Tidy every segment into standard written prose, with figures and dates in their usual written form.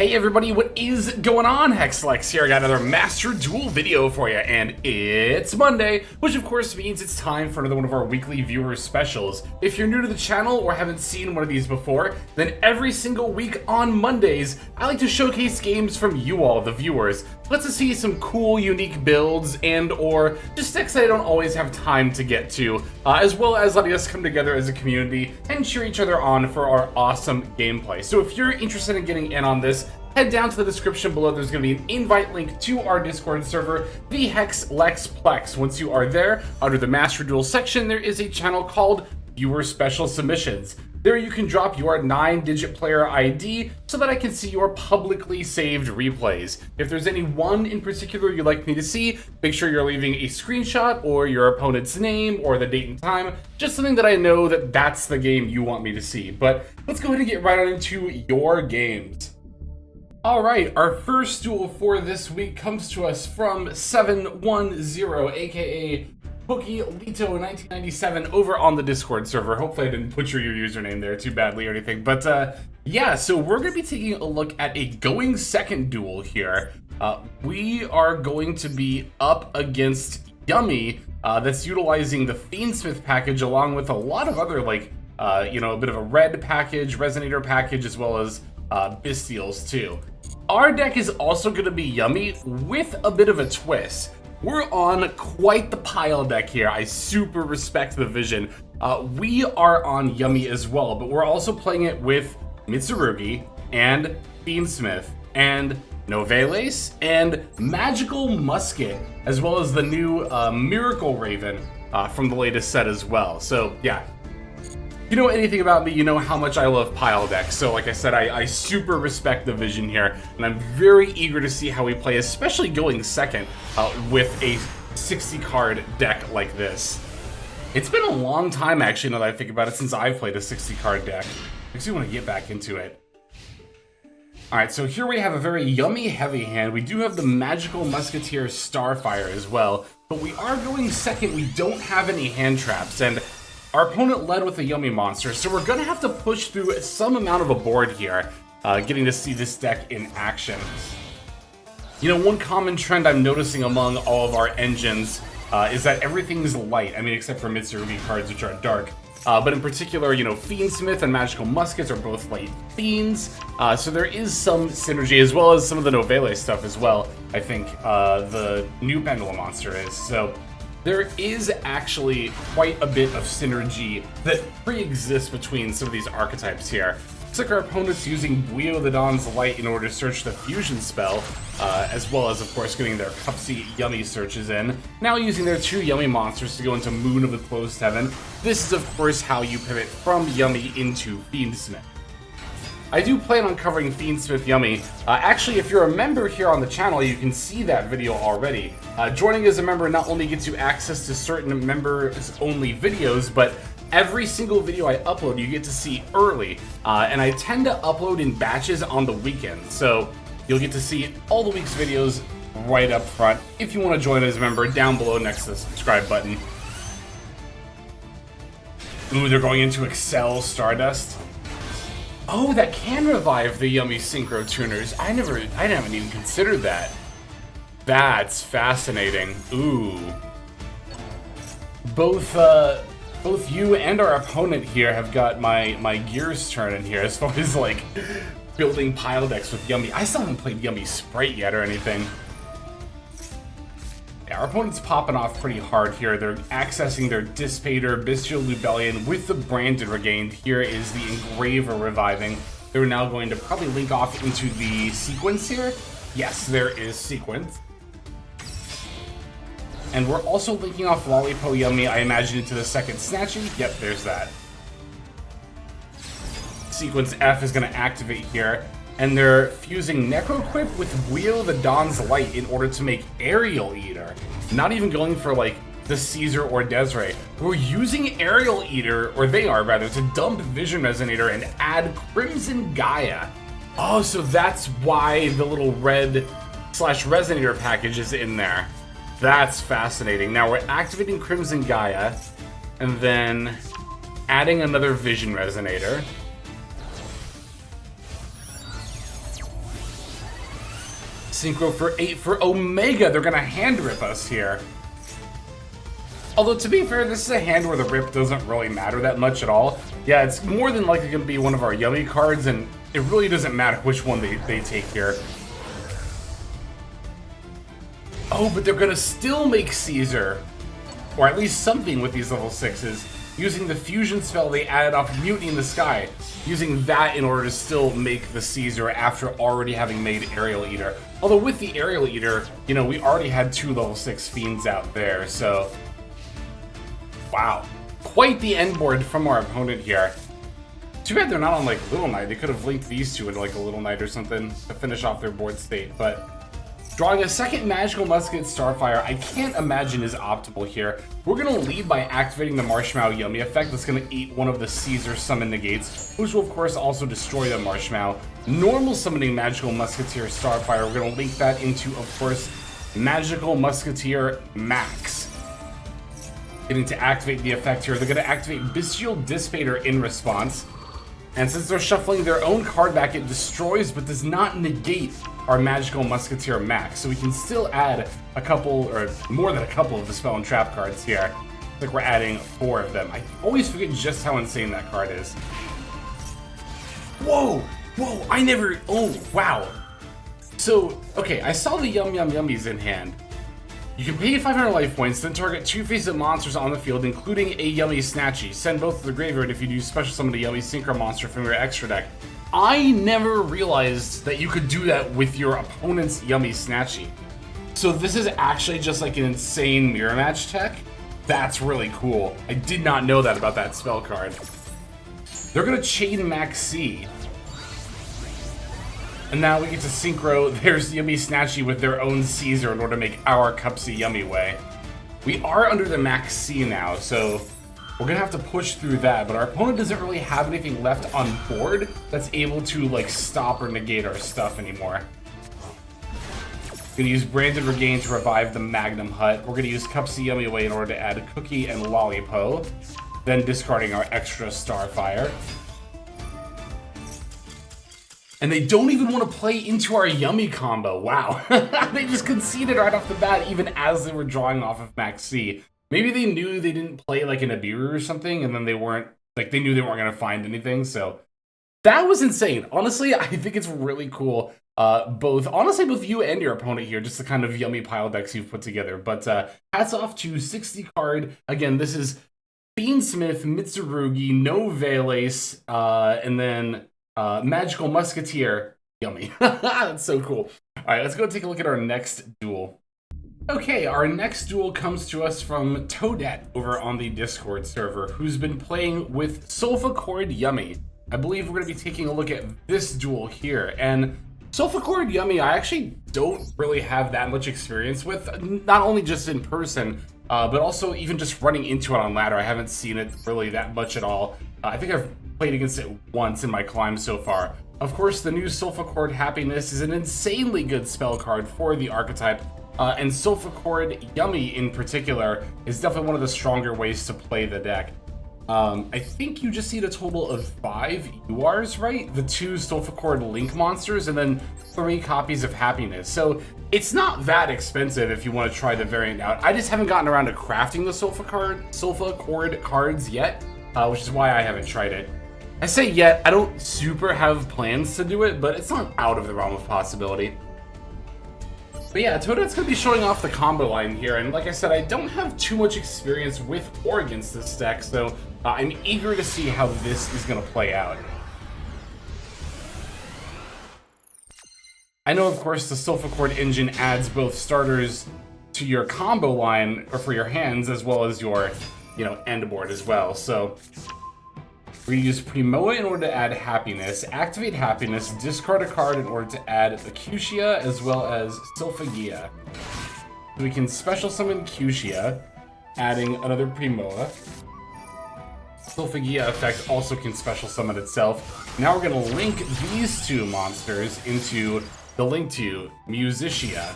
Hey everybody, what is going on? Hexlex here. I got another Master Duel video for you, and it's Monday, which of course means it's time for another one of our weekly viewer specials. If you're new to the channel or haven't seen one of these before, then every single week on Mondays, I like to showcase games from you all, the viewers. Let's see some cool, unique builds and or just decks that I don't always have time to get to, as well as letting us come together as a community and cheer each other on for our awesome gameplay. So if you're interested in getting in on this, head down to the description below. There's going to be an invite link to our Discord server, the Hexlexplex. Once you are there, under the Master Duel section, there is a channel called Viewer Special Submissions. There you can drop your 9-digit player ID so that I can see your publicly saved replays. If there's any one in particular you'd like me to see, make sure you're leaving a screenshot or your opponent's name or the date and time, just something that I know that that's the game you want me to see. But let's go ahead and get right on into your games. Alright, our first duel for this week comes to us from 710, aka Bookie Lito 1997 over on the Discord server. Hopefully I didn't butcher your username there too badly or anything. But yeah, so we're going to be taking a look at a going second duel here. We are going to be up against Yummy, that's utilizing the Fiendsmith package along with a lot of other, like, you know, a bit of a red package, Resonator package, as well as Bestials too. Our deck is also going to be Yummy with a bit of a twist. We're on quite the pile deck here. I super respect the vision. We are on Yummy as well, but we're also playing it with Mitsurugi and Fiendsmith and Novelace and Magical Musket, as well as the new Miracle Raven from the latest set as well. So yeah, you know anything about me, you know how much I love pile decks. So like I said, I super respect the vision here, and I'm very eager to see how we play, especially going second with a 60 card deck like this. It's been a long time actually, now that I think about it, since I've played a 60 card deck. Makes me want to get back into it. Alright, so here we have a very Yummy heavy hand. We do have the Magical Musketeer Starfire as well, but we are going second. We don't have any hand traps, and our opponent led with a Yummy monster, so we're gonna have to push through some amount of a board here, getting to see this deck in action. You know, one common trend I'm noticing among all of our engines is that everything's light. I mean, except for Mitsurugi cards, which are dark. But in particular, you know, Fiendsmith and Magical Muskets are both light fiends, so there is some synergy, as well as some of the Novele stuff as well, I think the new Pendulum monster is. So there is actually quite a bit of synergy that pre-exists between some of these archetypes here. Looks like our opponent's using Buio the Dawn's Light in order to search the fusion spell, as well as, of course, getting their Cupsy Yummy searches in. Now using their 2 Yummy monsters to go into Moon of the Closed Heaven. This is, of course, how you pivot from Yummy into Fiendsmith. I do plan on covering Fiendsmith Yummy. Actually, if you're a member here on the channel, you can see that video already. Joining as a member not only gets you access to certain members-only videos, but every single video I upload you get to see early. And I tend to upload in batches on the weekend, so you'll get to see all the week's videos right up front. If you want to join as a member, down below next to the subscribe button. Ooh, they're going into Excel Stardust. Oh, that can revive the Yummy Synchro Tuners. I haven't even considered that. That's fascinating. Ooh. Both you and our opponent here have got my gears turning here as far as like building pile decks with Yummy. I still haven't played Yummy Sprite yet or anything. Yeah, our opponent's popping off pretty hard here. They're accessing their Dissipator, Bestial Lubellion with the Branded Regained. Here is the Engraver reviving. They're now going to probably link off into the Sequence here. Yes, there is Sequence. And we're also linking off Lollipo Yummy, I imagine, into the second Snatchy. Yep, there's that. Sequence F is going to activate here. And they're fusing Necroquip with Buio the Dawn's Light in order to make Aerial Eater. Not even going for, like, the Caesar or Desiree. We're using Aerial Eater, or they are, rather, to dump Vision Resonator and add Crimson Gaia. Oh, so that's why the little red / Resonator package is in there. That's fascinating. Now we're activating Crimson Gaia, and then adding another Vision Resonator. Synchro for 8 for Omega. They're gonna hand rip us here. Although, to be fair, this is a hand where the rip doesn't really matter that much at all. Yeah, it's more than likely going to be one of our Yummy cards, and it really doesn't matter which one they take here. Oh, but they're going to still make Caesar, or at least something with these level 6s, using the fusion spell they added off Mutiny in the Sky, using that in order to still make the Caesar after already having made Aerial Eater. Although with the Aerial Eater, you know, we already had 2 level 6 fiends out there, so... Wow, quite the end board from our opponent here. Too bad they're not on like Little Knight. They could have linked these two into like a Little Knight or something to finish off their board state. But drawing a second Magical Musket Starfire, I can't imagine is optimal here. We're gonna lead by activating the Marshmallow Yummy effect. That's gonna eat one of the Caesar summon negates, which will of course also destroy the Marshmallow. Normal summoning Magical Musketeer Starfire. We're gonna link that into, of course, Magical Musketeer Max. Getting to activate the effect here. They're going to activate Bestial Dissipator in response. And since they're shuffling their own card back, it destroys but does not negate our Magical Musketeer Max. So we can still add a couple, or more than a couple of the Spell and Trap cards here. I think we're adding 4 of them. I always forget just how insane that card is. Whoa! Whoa! I never... Oh, wow. So, okay, I saw the Yum Yum Yummies in hand. You can pay 500 life points, then target 2 face-up monsters on the field, including a Yummy Snatchy. Send both to the graveyard if you do special summon a Yummy Synchro monster from your extra deck. I never realized that you could do that with your opponent's Yummy Snatchy. So this is actually just like an insane mirror match tech? That's really cool. I did not know that about that spell card. They're gonna chain Max C. And now we get to synchro there's Yummy Snatchy with their own Caesar in order to make our Cupsy Yummy way. We are under the Max C now, so we're gonna have to push through that, but our opponent doesn't really have anything left on board that's able to like stop or negate our stuff anymore. Gonna use Branded Regain to revive the Magnum Hut. We're gonna use Cupsy Yummy way in order to add Cookie and Lollipo, then discarding our extra Starfire. And they don't even want to play into our Yummy combo. Wow. They just conceded right off the bat, even as they were drawing off of Max C. Maybe they knew they didn't play like an Abiru or something, and then they weren't, like, they knew they weren't going to find anything. So that was insane. Honestly, I think it's really cool. Honestly, both you and your opponent here, just the kind of Yummy pile decks you've put together. But hats off to 60 card. Again, this is Fiendsmith, Mitsurugi, No Velace, and then Magical Musketeer Yummy. That's so cool. All right, let's go take a look at our next duel. Okay, our next duel comes to us from Toadette over on the Discord server, who's been playing with Solfachord Yummy. I believe we're going to be taking a look at this duel here. And Solfachord Yummy, I actually don't really have that much experience with, not only just in person, but also even just running into it on ladder. I haven't seen it really that much at all. I think I've played against it once in my climb so far. Of course, the new Solfachord Happiness is an insanely good spell card for the archetype, and Solfachord Yummy in particular is definitely one of the stronger ways to play the deck. I think you just need a total of 5 URs, right? The 2 Solfachord Link monsters, and then 3 copies of Happiness. So it's not that expensive if you want to try the variant out. I just haven't gotten around to crafting the Solfachord cards yet, which is why I haven't tried it. I say yet, I don't super have plans to do it, but it's not out of the realm of possibility. But yeah, Toadette's going to be showing off the combo line here, and like I said, I don't have too much experience with or against this deck, so I'm eager to see how this is going to play out. I know, of course, the Solfachord engine adds both starters to your combo line, or for your hands, as well as your, end board as well, so we use Primoa in order to add Happiness, activate Happiness, discard a card in order to add Acutia as well as Solfagia. So we can special summon Acutia, adding another Primoa. Solfagia effect also can special summon itself. Now we're going to link these 2 monsters into the link to Musicia.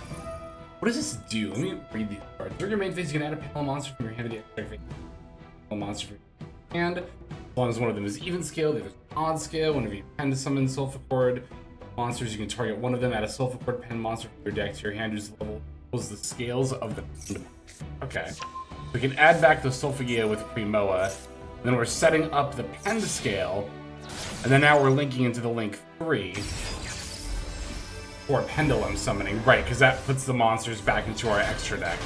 What does this do? Let me read these cards. During your main phase, you can add a panel monster from your hand to the extra phase. Monster from your hand. As long as one of them is even scale, the other is odd scale. Whenever you tend to summon Solfachord, monsters. You can target one of them, add a Solfachord pen monster from your deck to your hand, whose level equals the scales of the pen. Okay. We can add back the Solfachord with Primoa. Then we're setting up the pen scale. And then now we're linking into the link 3 for Pendulum Summoning. Right, because that puts the monsters back into our extra deck.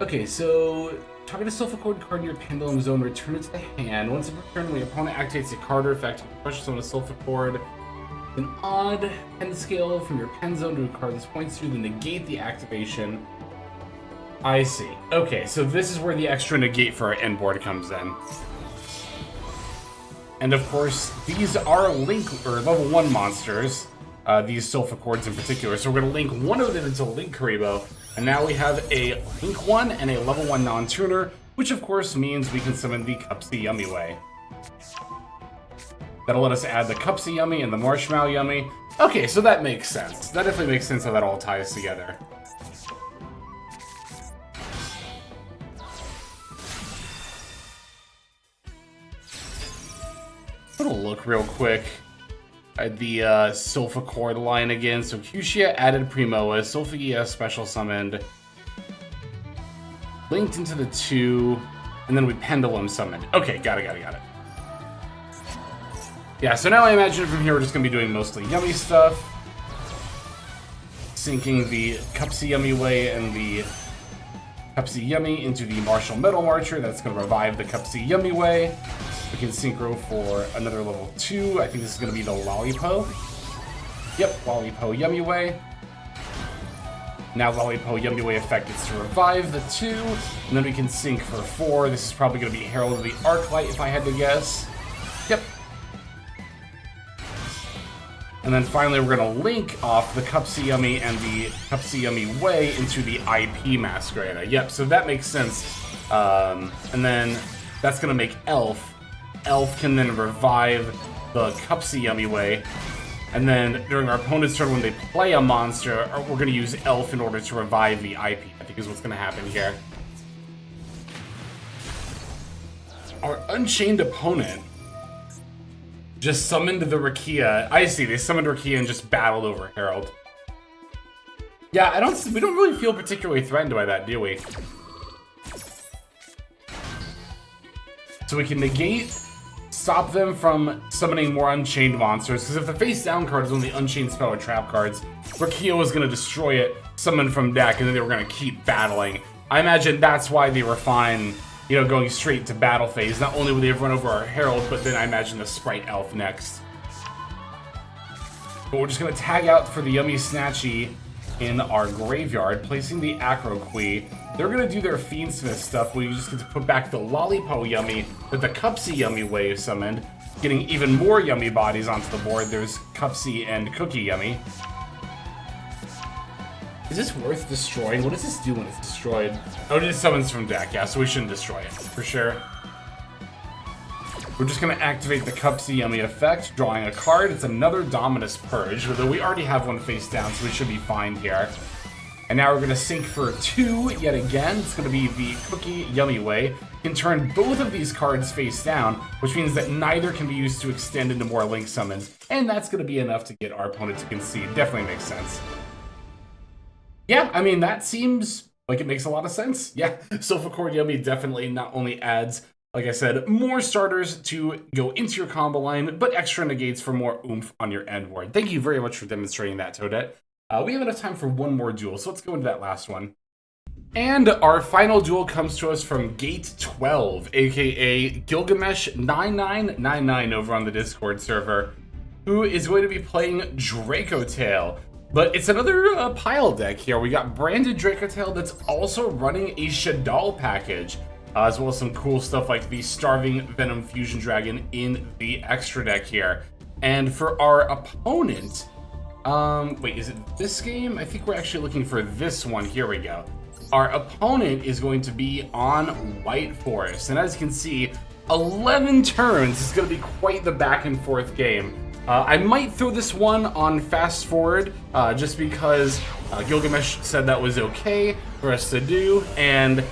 Okay, so target a Solfachord card in your Pendulum Zone, return it to the hand. Once it returned, when the opponent activates a card or effect, you can push summon a Solfachord. An odd pen scale from your pen zone to a card this points to, then negate the activation. I see. Okay, so this is where the extra negate for our end board comes in. And of course, these are link or level 1 monsters, these Solfachords in particular. So we're going to link one of them into Link Karibo, and now we have a link 1 and a level 1 non-tuner, which of course means we can summon the Cupsy Yummy way. That'll let us add the Cupsy Yummy and the Marshmallow Yummy. Okay, so that makes sense. That definitely makes sense how that all ties together. I'm gonna look real quick at the Solfachord line again. So Fuchsia added Primoa, Solfachia special summoned, linked into the 2, and then we Pendulum summoned. Okay, got it. Yeah, so now I imagine from here we're just gonna be doing mostly Yummy stuff. Sinking the Cupsy Yummy way and the Cupsy Yummy into the Martial Metal Marcher. That's gonna revive the Cupsy Yummy way. We can synchro for another level 2. I think this is going to be the Lollipo. Yep, Lollipo Yummy Way. Now Lollipo Yummy Way effect is to revive the 2. And then we can sync for 4. This is probably going to be Herald of the Arclight if I had to guess. Yep. And then finally we're going to link off the Cupsy Yummy and the Cupsy Yummy Way into the IP Masquerada. Yep, so that makes sense. And then that's going to make Elf. Elf can then revive the Cupsy Yummy way. And then during our opponent's turn, when they play a monster, we're going to use Elf in order to revive the IP, I think is what's going to happen here. Our Unchained opponent just summoned the Rakia. I see, they summoned Rakia and just battled over Herald. Yeah, we don't really feel particularly threatened by that, do we? So we can negate, stop them from summoning more Unchained monsters, because if the face down card is one of the Unchained spell or trap cards, Rakia was going to destroy it, summon from deck, and then they were going to keep battling. I imagine that's why they were fine, you know, going straight to battle phase. Not only would they have run over our Herald, but then I imagine the Sprite Elf next. But we're just going to tag out for the Yummy Snatchy in our graveyard, placing the Acroquee. They're going to do their Fiendsmith stuff. We just get to put back the Lollipo Yummy that the Cupsy Yummy wave summoned, getting even more Yummy bodies onto the board. There's Cupsy and Cookie Yummy. Is this worth destroying? What does this do when it's destroyed? Oh, it summons from deck, yeah, so we shouldn't destroy it, for sure. We're just going to activate the Cupsy Yummy effect, drawing a card. It's another Dominus Purge, although we already have one face down, so we should be fine here. And now we're going to sync for 2 yet again. It's going to be the Cookie Yummy way. You can turn both of these cards face down, which means that neither can be used to extend into more Link summons. And that's going to be enough to get our opponent to concede. Definitely makes sense. Yeah, I mean, that seems like it makes a lot of sense. Yeah, Solfachord Yummy definitely not only adds, like I said, more starters to go into your combo line, but extra negates for more oomph on your end board. Thank you very much for demonstrating that, Toadette. We have enough time for one more duel, so let's go into that last one. And our final duel comes to us from Gate 12, aka Gilgamesh9999 over on the Discord server, who is going to be playing Dracotail. But it's another pile deck here. We got branded Dracotail that's also running a Shadal package, as well as some cool stuff like the Starving Venom Fusion Dragon in the extra deck here. And for our opponent, wait, is it this game? I think we're actually looking for this one. Here we go. Our opponent is going to be on White Forest. And as you can see, 11 turns is going to be quite the back and forth game. I might throw this one on fast forward, just because Gilgamesh said that was okay for us to do. And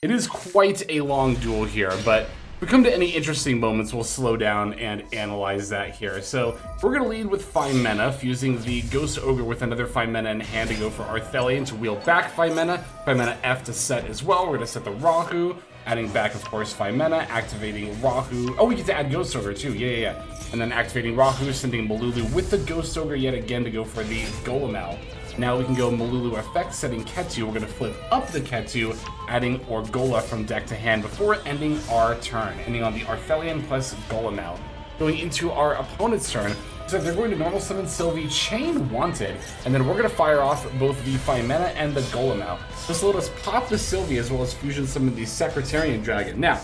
it is quite a long duel here, but we come to any interesting moments, we'll slow down and analyze that here. So we're going to lead with 5 mana, fusing the Ghost Ogre with another 5 mana in hand to go for Arthelion to wheel back 5 mana F to set as well. We're going to set the Rahu, adding back, of course, 5 mana, activating Rahu. Oh, we get to add Ghost Ogre too, yeah. And then activating Rahu, sending Malulu with the Ghost Ogre yet again to go for the Golem. Now we can go Malulu effect, setting Ketu. We're going to flip up the Ketu, adding Orgola from deck to hand before ending our turn, ending on the Arthelion plus Golem. Going into our opponent's turn, so they're going to normal summon Sylvie, Chain Wanted, and then we're going to fire off both the 5 mana and the Golem. This will let us pop the Sylvie as well as fusion summon the Secretarian Dragon. Now,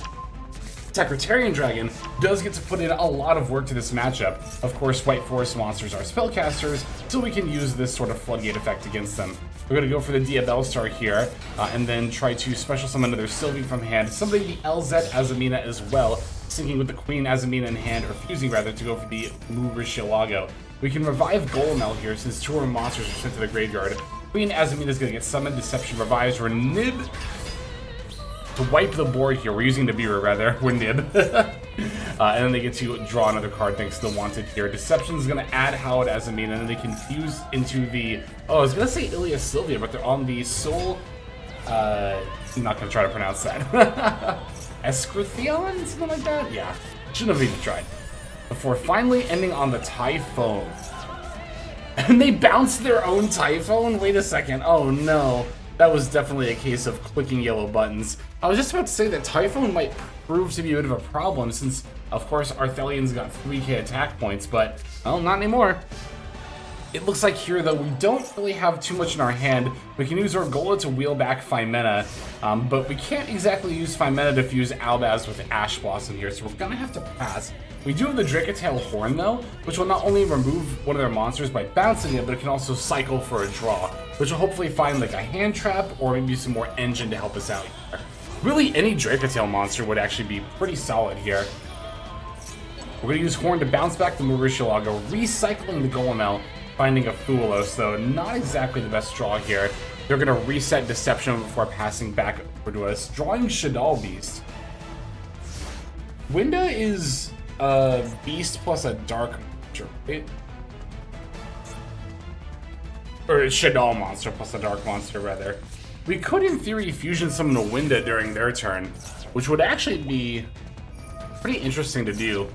Secretarian Dragon does get to put in a lot of work to this matchup. Of course, White Forest monsters are spellcasters, so we can use this sort of floodgate effect against them. We're going to go for the Diabellstar here, and then try to special summon another Sylvie from hand, summoning the LZ Azamina as well, syncing with the Queen Azamina in hand, or fusing rather, to go for the Murishilago. We can revive Golem here, since 2 of our monsters are sent to the graveyard. Queen Azamina is going to get summoned, Deception revives, or Nib to wipe the board here. We're using Nibiru rather, we're Nib. And then they get to draw another card thanks to Wanted here. Deception's gonna add Howard Azamina, and then they can fuse into the, oh, I was gonna say Ilia Sylvia, but they're on the Soul, I'm not gonna try to pronounce that. Escrithion? Something like that? Yeah, shouldn't have even tried. Before finally ending on the Typhone. And they bounced their own Typhone? Wait a second, oh no. That was definitely a case of clicking yellow buttons. I was just about to say that Typhone might prove to be a bit of a problem since, of course, Arthelion's got 3k attack points, but, well, not anymore. It looks like here, though, we don't really have too much in our hand. We can use Orgola to wheel back 5 mana, but we can't exactly use 5 mana to fuse Albaz with Ash Blossom here, so we're gonna have to pass. We do have the Dracotail Horn, though, which will not only remove one of their monsters by bouncing it, but it can also cycle for a draw, which will hopefully find like a hand trap or maybe some more engine to help us out here. Really, any Dracotail monster would actually be pretty solid here. We're going to use Horn to bounce back the Murishilago, recycling the Golem, finding a Thulos, though not exactly the best draw here. They're going to reset Deception before passing back over to us, drawing Shadal Beast. Winda is a beast plus a dark monster, right? Or a Shadal monster plus a dark monster, rather. We could, in theory, fusion summon a Winda during their turn, which would actually be pretty interesting to do,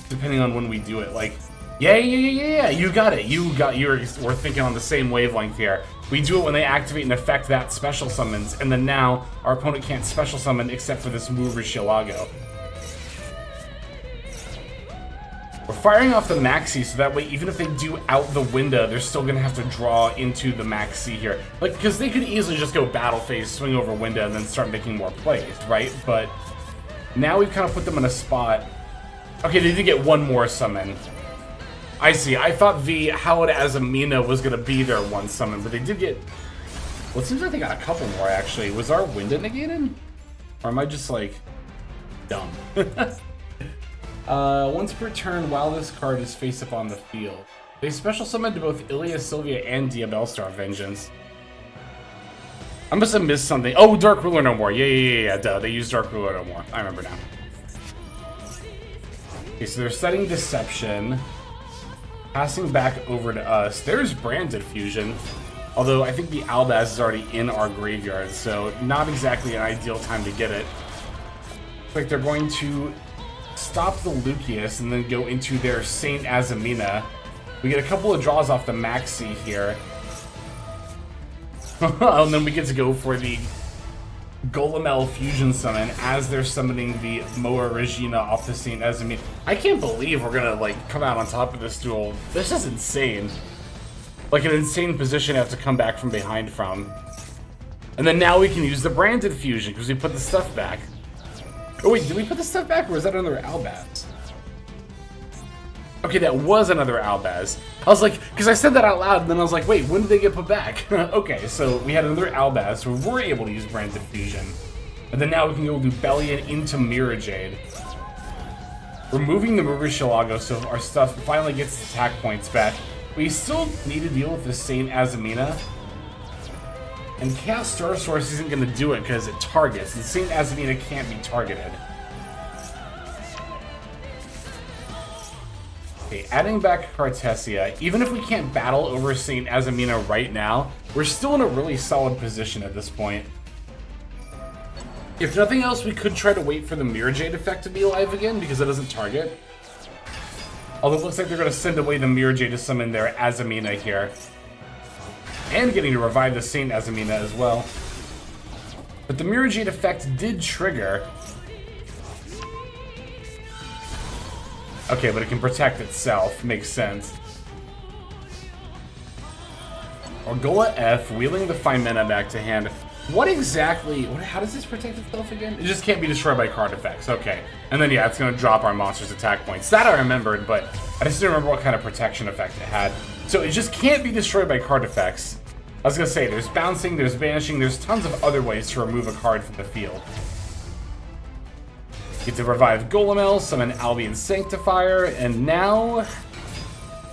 depending on when we do it. Like, yeah, you got it. We're thinking on the same wavelength here. We do it when they activate and affect that special summons, and then now our opponent can't special summon except for this Murishilago. We're firing off the Maxi, so that way, even if they do out the window, they're still gonna have to draw into the Maxi here. Like, because they could easily just go battle phase, swing over window, and then start making more plays, right? But now we've kind of put them in a spot. Okay, they did get one more summon. I see. I thought the Howard Azamina was gonna be their one summon, but they did get. Well, it seems like they got a couple more actually. Was our window negated? Or am I just like dumb? Once per turn, while this card is face up on the field, they special summon to both Ilia Sylvia and Diabellstar Vengeance. I must have missed something. Oh, Dark Ruler no more. Yeah, duh. They use Dark Ruler no more. I remember now. Okay, so they're setting Deception, passing back over to us. There's Branded Fusion, although I think the Albaz is already in our graveyard, so not exactly an ideal time to get it. Looks like they're going to stop the Lucius and then go into their Saint Azamina. We get a couple of draws off the Maxi here. And then we get to go for the Golem Fusion Summon as they're summoning the Moa Regina off the Saint Azamina. I can't believe we're gonna like come out on top of this duel. This is insane. Like an insane position to have to come back from behind from. And then now we can use the Branded Fusion because we put the stuff back. Oh wait, did we put the stuff back or was that another Albaz? Okay, that was another Albaz. I was like, because I said that out loud and then I was like, wait, when did they get put back? Okay, so we had another Albaz, so we were able to use Branded Fusion. And then now we can go do Bellion into Mirror Jade. Removing the Murishilago so our stuff finally gets its attack points back. We still need to deal with the Saint Azamina. And Chaos Star Source isn't going to do it because it targets, and Saint Azamina can't be targeted. Okay, adding back Cartesia. Even if we can't battle over Saint Azamina right now, we're still in a really solid position at this point. If nothing else, we could try to wait for the Mirror Jade effect to be alive again, because it doesn't target. Although it looks like they're going to send away the Mirror Jade to summon their Azamina here. And getting to revive the Saint Azamina as well. But the Mirror Jade effect did trigger. Okay, but it can protect itself. Makes sense. Orgola F, wheeling the Phimena back to hand. What exactly... how does this protect itself again? It just can't be destroyed by card effects. Okay. And then, yeah, it's going to drop our monster's attack points. That I remembered, but I just didn't remember what kind of protection effect it had. So it just can't be destroyed by card effects. I was going to say, there's bouncing, there's banishing, there's tons of other ways to remove a card from the field. Get to revive Golemel, summon Albion Sanctifier, and now...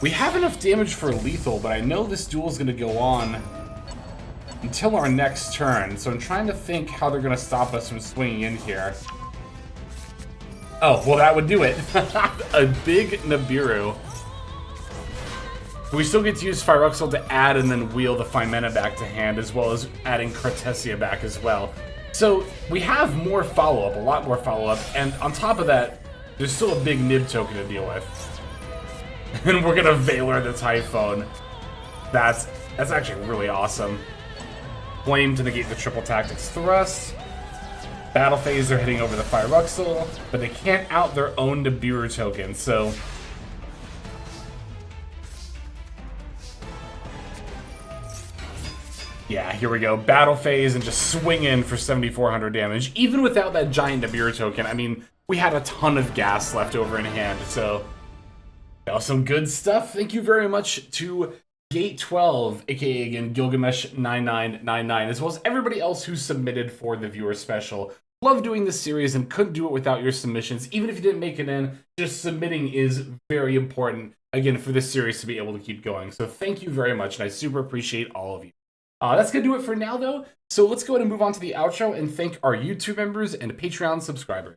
we have enough damage for lethal, but I know this duel is going to go on until our next turn, so I'm trying to think how they're going to stop us from swinging in here. Oh, well, that would do it. A big Nibiru. We still get to use Phyruxel to add and then wheel the Phimena back to hand, as well as adding Cartesia back as well. So we have more follow-up, a lot more follow-up, and on top of that, there's still a big Nib token to deal with. And we're gonna Valor the Typhone. That's actually really awesome. Flame to negate the triple tactics thrust. Battle phase, they're hitting over the Phyruxel, but they can't out their own Nibiru token, so... yeah, here we go. Battle phase and just swing in for 7,400 damage. Even without that giant Nibiru token, I mean, we had a ton of gas left over in hand, so... some good stuff. Thank you very much to Gate 12, aka again Gilgamesh9999, as well as everybody else who submitted for the viewer special. Love doing this series and couldn't do it without your submissions. Even if you didn't make it in, just submitting is very important, again, for this series to be able to keep going. So thank you very much, and I super appreciate all of you. That's going to do it for now, though. So let's go ahead and move on to the outro and thank our YouTube members and Patreon subscribers.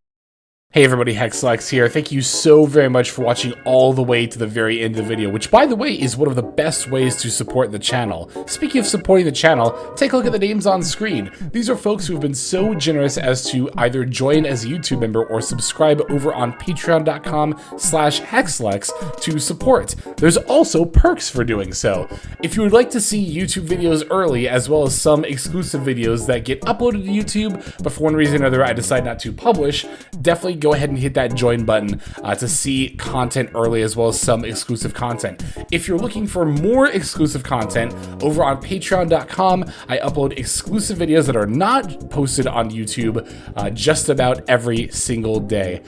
Hey everybody, Hexlex here. Thank you so very much for watching all the way to the very end of the video, which by the way is one of the best ways to support the channel. Speaking of supporting the channel, take a look at the names on screen. These are folks who have been so generous as to either join as a YouTube member or subscribe over on patreon.com/Hexlex to support. There's also perks for doing so. If you would like to see YouTube videos early, as well as some exclusive videos that get uploaded to YouTube, but for one reason or another I decide not to publish, definitely go ahead and hit that join button to see content early, as well as some exclusive content. If you're looking for more exclusive content, over on patreon.com, I upload exclusive videos that are not posted on YouTube just about every single day.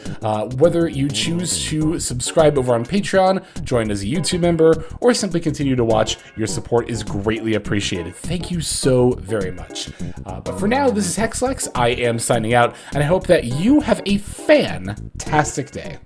Whether you choose to subscribe over on Patreon, join as a YouTube member, or simply continue to watch, your support is greatly appreciated. Thank you so very much. But for now, this is Hexlex. I am signing out, and I hope that you have a fantastic day.